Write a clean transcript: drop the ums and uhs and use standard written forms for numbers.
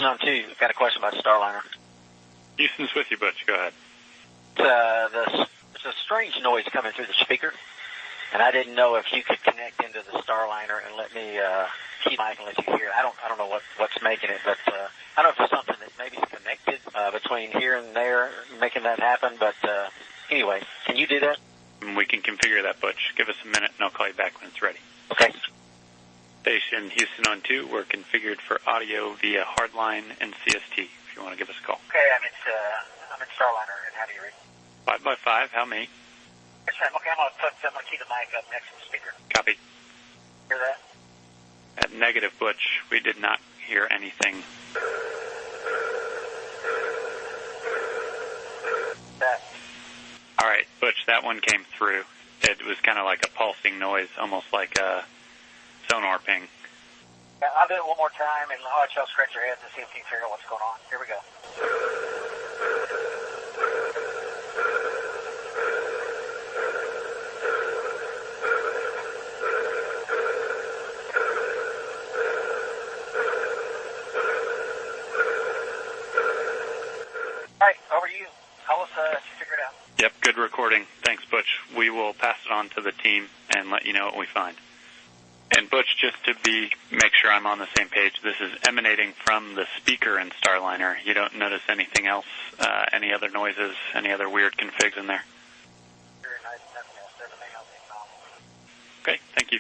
Houston on 2, got a question about Starliner. Houston's with you, Butch. Go ahead. There's a strange noise coming through the speaker, and I didn't know if you could connect into the Starliner and let me keep mic and let you hear it. I don't know what's making it, but I don't know if there's something that maybe is connected between here and there, making that happen. But anyway, can you do that? We can configure that, Butch. Give us a minute, and I'll call you back when it's ready. Okay. Station Houston on 2, we're configured for audio via hardline and CST, if you want to give us a call. Okay, I'm in Starliner, and how do you read? 5x5, how me? Yes, ma'am. Okay, I'm gonna keep the mic up next to the speaker. Copy. Hear that? At negative, Butch, we did not hear anything. That. All right, Butch, that one came through. It was kind of like a pulsing noise, almost like a sonar ping. Yeah, I'll do it one more time, and I'll let y'all scratch your heads and see if you can figure out what's going on. Here we go. All right, over to you. Tell us if you figure it out. Yep, good recording. Thanks, Butch. We will pass it on to the team and let you know what we find. And Butch, just to make sure I'm on the same page, this is emanating from the speaker in Starliner. You don't notice anything else, any other noises, any other weird configs in there? Nothing else. Everything else is normal. Okay, thank you.